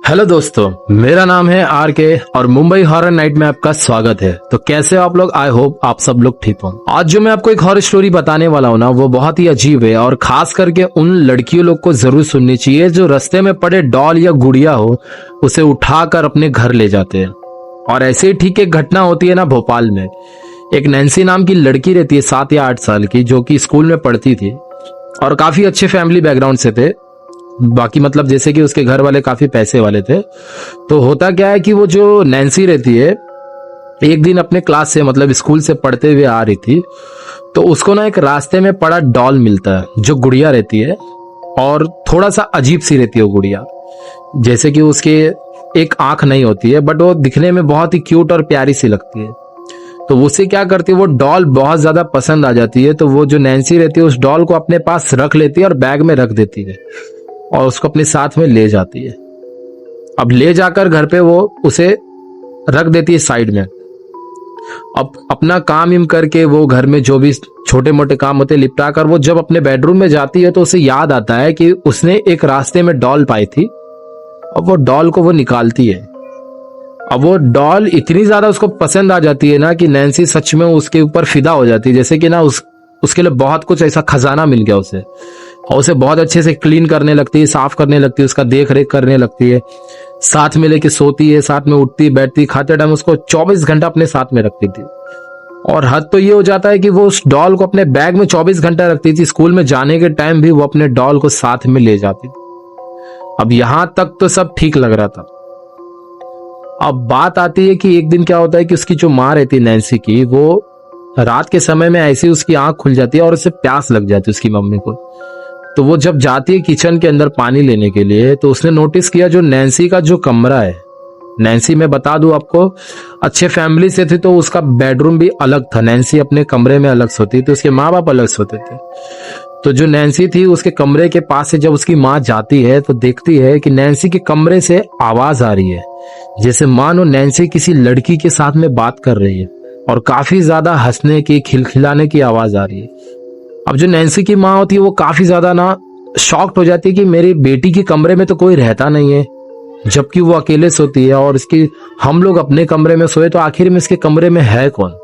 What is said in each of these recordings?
Hello दोस्तों, मेरा नाम है आर के और मुंबई हॉरर नाइट में आपका स्वागत है। तो कैसे हो आप लोग? आई होप आप सब लोग ठीक हो। आज जो मैं आपको एक हॉरर स्टोरी बताने वाला हूँ ना, वो बहुत ही अजीब है और खास करके उन लड़कियों लोग को जरूर सुननी चाहिए जो रास्ते में पड़े डॉल या गुड़िया हो उसे उठाकर अपने घर ले जाते हैं। और ऐसे ही ठीक एक घटना होती है ना भोपाल में। एक नैन्सी नाम की लड़की रहती है 7 या 8 साल की, जो कि स्कूल में पढ़ती थी और काफी अच्छे फैमिली बैकग्राउंड से थे। बाकी मतलब जैसे कि उसके घर वाले काफी पैसे वाले थे। तो होता क्या है कि वो जो नैन्सी रहती है, एक दिन अपने क्लास से मतलब स्कूल से पढ़ते हुए आ रही थी, तो उसको ना एक रास्ते में पड़ा डॉल मिलता है जो गुड़िया रहती है और थोड़ा सा अजीब सी रहती है वो गुड़िया। जैसे कि उसके एक आंख नहीं होती है, बट वो दिखने में बहुत ही क्यूट और प्यारी सी लगती है। तो उसे क्या करती है, वो डॉल बहुत ज्यादा पसंद आ जाती है। तो वो जो नैन्सी रहती है उस डॉल को अपने पास रख लेती है और बैग में रख देती है और उसको अपने साथ में ले जाती है। अब ले जाकर घर पे वो उसे रख देती है साइड में। अब अपना काम इम करके वो घर में जो भी छोटे मोटे काम होते निपटा कर वो जब अपने बेडरूम में जाती है तो उसे याद आता है कि उसने एक रास्ते में डॉल पाई थी। अब वो डॉल को वो निकालती है। अब वो डॉल इतनी ज्यादा उसको पसंद आ जाती है ना कि नैन्सी सच में उसके ऊपर फिदा हो जाती है। जैसे कि ना उसके लिए बहुत कुछ ऐसा खजाना मिल गया उसे, और उसे बहुत अच्छे से क्लीन करने लगती है, साफ करने लगती है, उसका देख रेख करने लगती है, साथ में लेके सोती है, साथ में उठती बैठती, खाते टाइम उसको 24 घंटा अपने साथ में रखती थी। और हद तो ये हो जाता है कि वो उस डॉल को अपने बैग में 24 घंटा रखती थी। स्कूल में जाने के टाइम भी वो अपने डॉल को साथ में ले जाती थी। अब यहां तक तो सब ठीक लग रहा था। अब बात आती है कि एक दिन क्या होता है कि उसकी जो माँ रहती है नैन्सी की, वो रात के समय में ऐसी उसकी आंख खुल जाती है और उसे प्यास लग जाती है उसकी मम्मी को। तो वो जब जाती है किचन के अंदर पानी लेने के लिए, तो उसने नोटिस किया जो नैन्सी का जो कमरा है, नैन्सी मैं बता दूं आपको अच्छे फैमिली से थी तो उसका बेडरूम भी अलग था। नैन्सी अपने कमरे में अलग सोती थी, उसके माँ बाप अलग सोते थे। तो जो नैन्सी थी उसके कमरे के पास से जब उसकी माँ जाती है तो देखती है कि नैन्सी के कमरे से आवाज आ रही है, जैसे मानो नैन्सी किसी लड़की के साथ में बात कर रही है और काफी ज्यादा हंसने की खिलखिलाने की आवाज आ रही है। अब जो नैन्सी की माँ होती है वो काफी ज्यादा ना शॉक्ड हो जाती है कि मेरी बेटी के कमरे में तो कोई रहता नहीं है, जबकि वो अकेले सोती है और इसकी हम लोग अपने कमरे में सोए, तो आखिर में इसके कमरे में है कौन।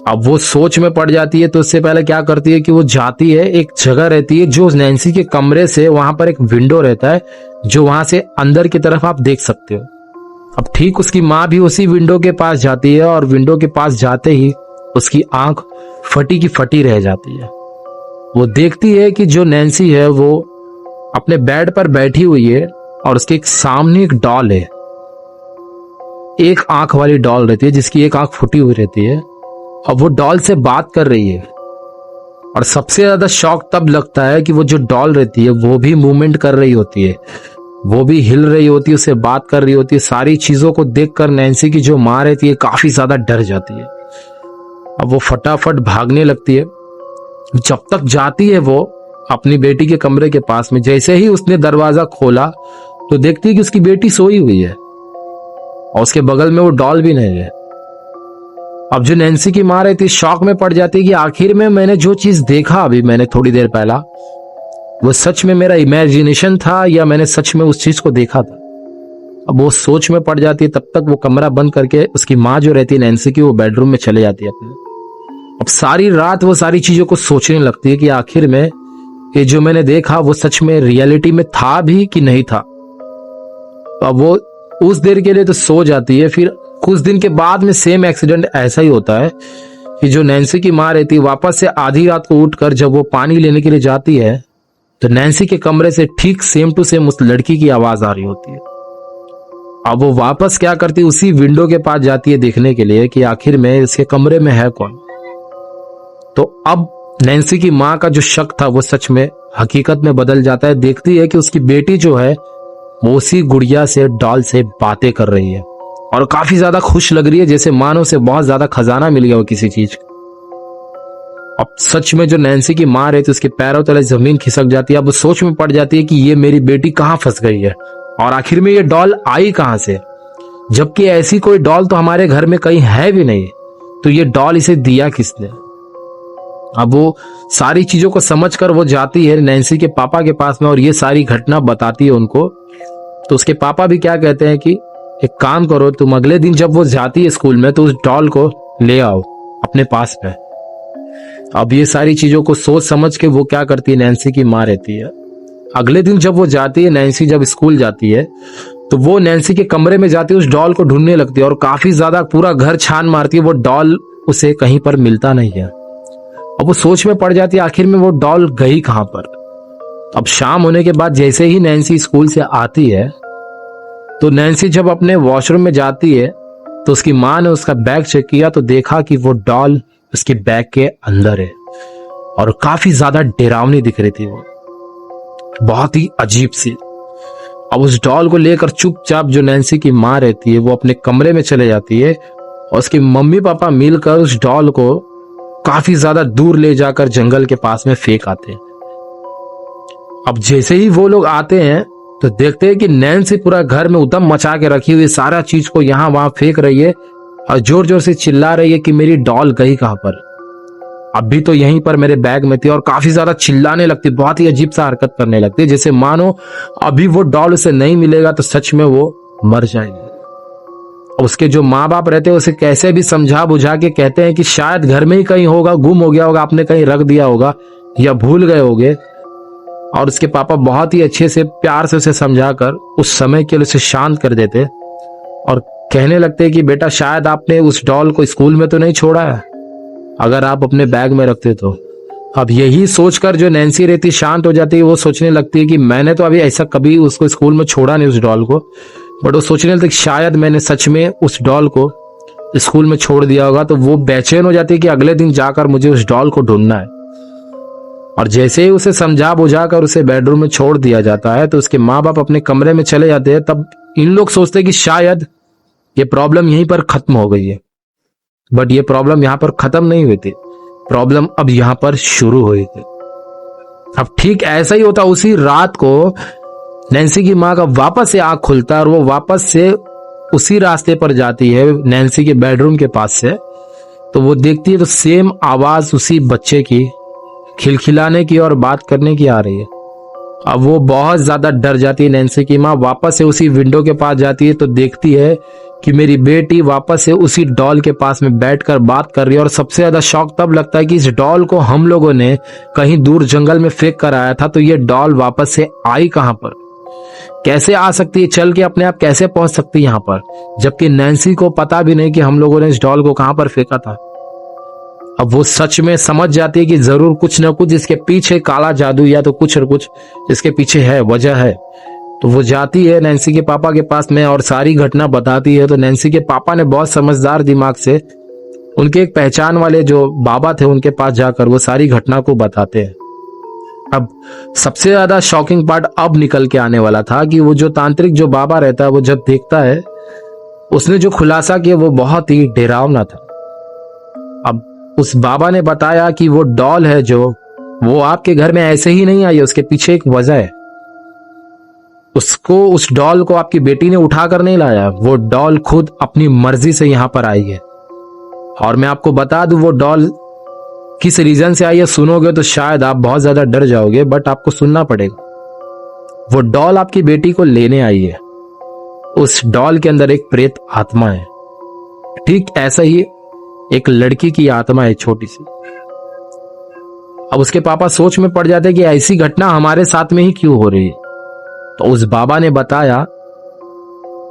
अब वो सोच में पड़ जाती है। तो उससे पहले क्या करती है कि वो जाती है, एक जगह रहती है जो नैन्सी के कमरे से, वहां पर एक विंडो रहता है जो वहां से अंदर की तरफ आप देख सकते हो। अब ठीक उसकी माँ भी उसी विंडो के पास जाती है और विंडो के पास जाते ही उसकी आंख फटी की फटी रह जाती है। वो देखती है कि जो नैन्सी है वो अपने बेड पर बैठी हुई है और उसके सामने एक डॉल है, एक आंख वाली डॉल रहती है जिसकी एक आंख फुटी हुई रहती है। अब वो डॉल से बात कर रही है और सबसे ज्यादा शॉक तब लगता है कि वो जो डॉल रहती है वो भी मूवमेंट कर रही होती है, वो भी हिल रही होती है, उससे बात कर रही होती है। सारी चीजों को देखकर नैन्सी की जो माँ रहती है काफी ज्यादा डर जाती है। अब वो फटाफट भागने लगती है। जब तक जाती है वो अपनी बेटी के कमरे के पास में, जैसे ही उसने दरवाजा खोला तो देखती है कि उसकी बेटी सोई हुई है और उसके बगल में वो डॉल भी नहीं है। अब जो नैन्सी की माँ रहती है शॉक में पड़ जाती है कि आखिर में मैंने जो चीज देखा अभी मैंने थोड़ी देर पहला, वो सच में मेरा इमेजिनेशन था या मैंने सच में उस चीज को देखा था। अब वो सोच में पड़ जाती है। तब तक वो कमरा बंद करके उसकी माँ जो रहती है नैन्सी की, वो बेडरूम में चले जाती है अपने। अब सारी रात वो सारी चीजों को सोचने लगती है कि आखिर में ये जो मैंने देखा वो सच में रियलिटी में था भी कि नहीं था। तो अब वो उस देर के लिए तो सो जाती है। फिर कुछ दिन के बाद में सेम एक्सीडेंट ऐसा ही होता है कि जो नैन्सी की माँ रहती है वापस से आधी रात को उठकर जब वो पानी लेने के लिए जाती है तो नैन्सी के कमरे से ठीक सेम टू सेम उस लड़की की आवाज आ रही होती है। अब वो वापस क्या करती है, उसी विंडो के पास जाती है देखने के लिए कि आखिर में इसके कमरे में है कौन। तो अब नैन्सी की माँ का जो शक था वो सच में हकीकत में बदल जाता है। देखती है कि उसकी बेटी जो है वो उसी गुड़िया से, डॉल से बातें कर रही है और काफी ज्यादा खुश लग रही है, जैसे मानो से बहुत ज्यादा खजाना मिल गया हो किसी चीज का। अब सच में जो नैन्सी की माँ रहती है उसके पैरों तले जमीन खिसक जाती है। अब वो सोच में पड़ जाती है कि ये मेरी बेटी कहाँ फंस गई है और आखिर में ये डॉल आई कहां से, जबकि ऐसी कोई डॉल तो हमारे घर में कहीं है भी नहीं। तो ये डॉल इसे दिया किसने। अब वो सारी चीजों को समझकर वो जाती है नैन्सी के पापा के पास में और ये सारी घटना बताती है उनको। तो उसके पापा भी क्या कहते हैं कि एक काम करो, तुम अगले दिन जब वो जाती है स्कूल में तो उस डॉल को ले आओ अपने पास में। अब ये सारी चीजों को सोच समझ के वो क्या करती है, नैन्सी की माँ रहती है। अगले दिन जब वो जाती है, नैन्सी जब स्कूल जाती है तो वो नैन्सी के कमरे में जाती है, उस डॉल को ढूंढने लगती है और काफी ज्यादा पूरा घर छान मारती है, वो डॉल उसे कहीं पर मिलता नहीं है। अब वो सोच में पड़ जाती है आखिर में वो डॉल गई कहां पर। अब शाम होने के बाद जैसे ही नैन्सी स्कूल से आती है तो नैन्सी जब अपने वॉशरूम में जाती है तो उसकी माँ ने उसका बैग चेक किया तो देखा कि वो डॉल उसके बैग के अंदर है और काफी ज्यादा डरावनी दिख रही थी, वो बहुत ही अजीब सी। अब उस डॉल को लेकर चुपचाप जो नैन्सी की माँ रहती है वो अपने कमरे में चले जाती है और उसके मम्मी पापा मिलकर उस डॉल को काफी ज्यादा दूर ले जाकर जंगल के पास में फेंक आते हैं। अब जैसे ही वो लोग आते हैं तो देखते हैं कि नैन्सी पूरा घर में उतम मचा के रखी हुई सारा चीज को यहाँ वहां फेंक रही है और जोर जोर से चिल्ला रही है कि मेरी डॉल गई कहां पर, अभी तो यहीं पर मेरे बैग में थी। और काफी ज्यादा चिल्लाने लगती, बहुत ही अजीब सा हरकत करने लगती है, जैसे मानो अभी वो डॉल उसे नहीं मिलेगा तो सच में वो मर जाएगी। उसके जो माँ बाप रहते हैं उसे कैसे भी समझा बुझा के कहते हैं कि शायद घर में ही कहीं होगा, गुम हो गया होगा, आपने कहीं रख दिया होगा या भूल गए होगे। और उसके पापा बहुत ही अच्छे से प्यार से उसे समझाकर उस समय के लिए उसे शांत कर देते और कहने लगते कि बेटा शायद आपने उस डॉल को स्कूल में तो नहीं छोड़ा है, अगर आप अपने बैग में रखते तो। अब यही सोचकर जो नैन्सी रहती शांत हो जाती है, वो सोचने लगती है कि मैंने तो अभी ऐसा कभी उसको स्कूल में छोड़ा नहीं उस डॉल को, बट वो सोचने लगती कि शायद मैंने सच में उस डॉल को स्कूल में छोड़ दिया होगा। तो वो बेचैन हो जाती है कि अगले दिन जाकर मुझे उस डॉल को ढूंढना है। और जैसे ही उसे समझा बुझा कर उसे बेडरूम में छोड़ दिया जाता है तो उसके माँ बाप अपने कमरे में चले जाते हैं। तब इन लोग सोचते हैं कि शायद ये प्रॉब्लम यहीं पर खत्म हो गई है, बट ये प्रॉब्लम यहाँ पर खत्म नहीं हुई थी, प्रॉब्लम अब यहाँ पर शुरू हुई थी। अब ठीक ऐसा ही होता, उसी रात को नैन्सी की माँ का वापस से आंख खुलता है और वो वापस से उसी रास्ते पर जाती है नैन्सी के बेडरूम के पास से। तो वो देखती है तो सेम आवाज उसी बच्चे की खिलखिलाने की और बात करने की आ रही है। अब वो बहुत ज्यादा डर जाती है। नैन्सी की माँ वापस से उसी विंडो के पास जाती है तो देखती है कि मेरी बेटी वापस से उसी डॉल के पास में बैठकर बात कर रही है। और सबसे ज्यादा शौक तब लगता है कि इस डॉल को हम लोगों ने कहीं दूर जंगल में फेंक कर आया था, तो ये डॉल वापस से आई कहां पर, कैसे आ सकती है, चल के अपने आप कैसे पहुंच सकती है यहाँ पर, जबकि नैन्सी को पता भी नहीं कि हम लोगों ने इस डॉल को कहां पर फेंका था। अब वो सच में समझ जाती है कि जरूर कुछ न कुछ इसके पीछे काला जादू या तो कुछ और कुछ इसके पीछे है, वजह है। तो वो जाती है नैन्सी के पापा के पास में और सारी घटना बताती है। तो नैन्सी के पापा ने बहुत समझदार दिमाग से उनके एक पहचान वाले जो बाबा थे उनके पास जाकर वो सारी घटना को बताते हैं। अब सबसे ज्यादा शॉकिंग पार्ट अब निकल के आने वाला था कि वो जो तांत्रिक जो बाबा रहता है वो जब देखता है, उसने जो खुलासा किया वो बहुत ही डरावना था। अब उस बाबा ने बताया कि वो डॉल है जो वो आपके घर में ऐसे ही नहीं आई है, उसके पीछे एक वजह है। उसको उस डॉल को आपकी बेटी ने उठाकर नहीं लाया, वो डॉल खुद अपनी मर्जी से यहां पर आई है। और मैं आपको बता दूं वो डॉल किस रीजन से आई है, सुनोगे तो शायद आप बहुत ज्यादा डर जाओगे, बट आपको सुनना पड़ेगा। वो डॉल आपकी बेटी को लेने आई है। उस डॉल के अंदर एक प्रेत आत्मा है, ठीक ऐसा ही एक लड़की की आत्मा है छोटी सी। अब उसके पापा सोच में पड़ जाते कि ऐसी घटना हमारे साथ में ही क्यों हो रही है। तो उस बाबा ने बताया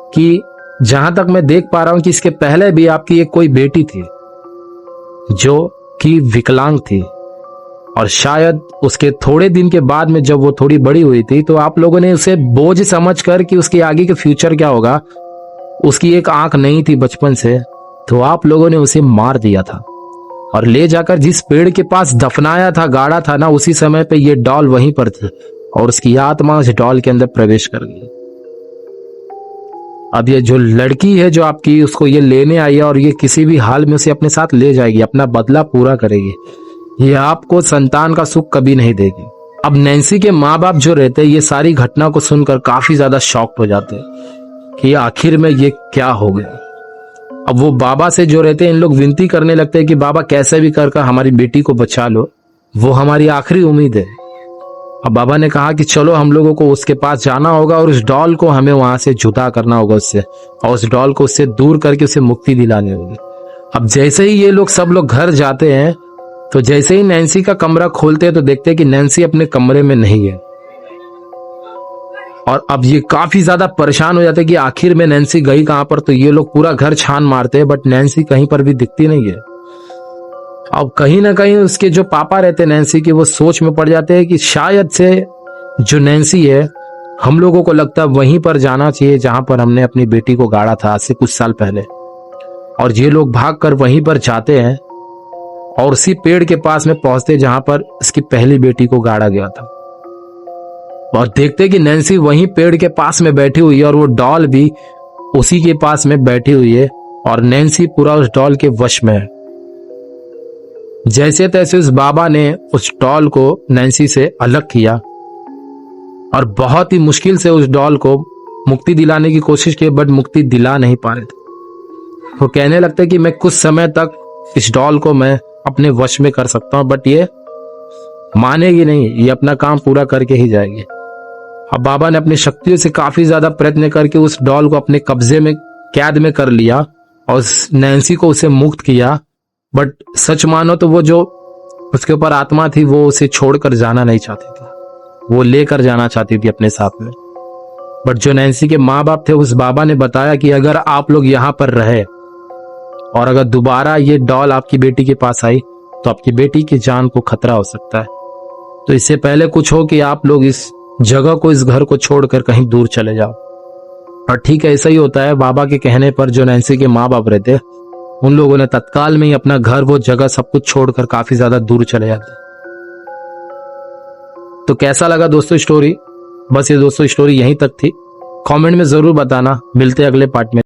कि जहां तक मैं देख पा रहा हूं कि इसके पहले भी आपकी एक कोई बेटी थी जो कि विकलांग थी, और शायद उसके थोड़े दिन के बाद में जब वो थोड़ी बड़ी हुई थी तो आप लोगों ने उसे बोझ समझकर कि उसके आगे के फ्यूचर क्या होगा, उसकी एक आंख नहीं थी बचपन से, तो आप लोगों ने उसे मार दिया था और ले जाकर जिस पेड़ के पास दफनाया था, गाड़ा था ना, उसी समय पे ये डॉल वहीं पर थी और उसकी आत्मा उस डॉल के अंदर प्रवेश कर गई। अब ये जो लड़की है जो आपकी, उसको ये लेने आई है और ये किसी भी हाल में उसे अपने साथ ले जाएगी, अपना बदला पूरा करेगी। ये आपको संतान का सुख कभी नहीं देगी। अब नैन्सी के माँ बाप जो रहते हैं ये सारी घटना को सुनकर काफी ज्यादा शॉक्ड हो जाते हैं कि आखिर में ये क्या हो गया। अब वो बाबा से जो रहते हैं इन लोग विनती करने लगते हैं कि बाबा कैसे भी कर हमारी बेटी को बचा लो, वो हमारी आखिरी उम्मीद है। अब बाबा ने कहा कि चलो हम लोगों को उसके पास जाना होगा और उस डॉल को हमें वहां से जुदा करना होगा उससे, और उस डॉल को उससे दूर करके उसे मुक्ति दिलानी होगी। अब जैसे ही ये लोग सब लोग घर जाते हैं, तो जैसे ही नैन्सी का कमरा खोलते हैं तो देखते हैं कि नैन्सी अपने कमरे में नहीं है। और अब ये काफी ज्यादा परेशान हो जाते हैं कि आखिर में नैन्सी गई कहां पर। तो ये लोग पूरा घर छान मारते हैं, बट नैन्सी कहीं पर भी दिखती नहीं है। अब कहीं ना कहीं उसके जो पापा रहते हैं नैन्सी के, वो सोच में पड़ जाते हैं कि शायद से जो नैन्सी है, हम लोगों को लगता है वहीं पर जाना चाहिए जहां पर हमने अपनी बेटी को गाड़ा था आज से कुछ साल पहले। और ये लोग भागकर वहीं पर जाते हैं और उसी पेड़ के पास में पहुंचते जहां पर इसकी पहली बेटी को गाड़ा गया था। और देखते कि नैन्सी वहीं पेड़ के पास में बैठी हुई है और वो डॉल भी उसी के पास में बैठी हुई है, और नैन्सी पूरा उस डॉल के वश में है। जैसे तैसे उस बाबा ने उस डॉल को नैन्सी से अलग किया और बहुत ही मुश्किल से उस डॉल को मुक्ति दिलाने की कोशिश की, बट मुक्ति दिला नहीं पा रहे थे। वो कहने लगते कि मैं कुछ समय तक इस डॉल को मैं अपने वश में कर सकता हूं, बट ये मानेगी नहीं, ये अपना काम पूरा करके ही जाएगी। अब बाबा ने अपनी शक्तियों से काफी ज्यादा प्रयत्न करके उस डॉल को अपने कब्जे में कैद में कर लिया और उस नैन्सी को उसे मुक्त किया। बट सच मानो तो वो जो उसके ऊपर आत्मा थी, वो उसे छोड़कर जाना नहीं चाहती थी, वो लेकर जाना चाहती थी अपने साथ में। बट जो नैन्सी के माँ बाप थे, उस बाबा ने बताया कि अगर आप लोग यहाँ पर रहे और अगर दोबारा ये डॉल आपकी बेटी के पास आई तो आपकी बेटी की जान को खतरा हो सकता है। तो इससे पहले कुछ हो कि आप लोग इस जगह को, इस घर को छोड़कर कहीं दूर चले जाओ। और ठीक है, ऐसा ही होता है। बाबा के कहने पर जो नैन्सी के माँ बाप रहते, उन लोगों ने तत्काल में ही अपना घर, वो जगह, सब कुछ छोड़कर काफी ज्यादा दूर चले जाते। तो कैसा लगा दोस्तों स्टोरी? बस ये दोस्तों स्टोरी यहीं तक थी। कमेंट में जरूर बताना। मिलते हैं अगले पार्ट में।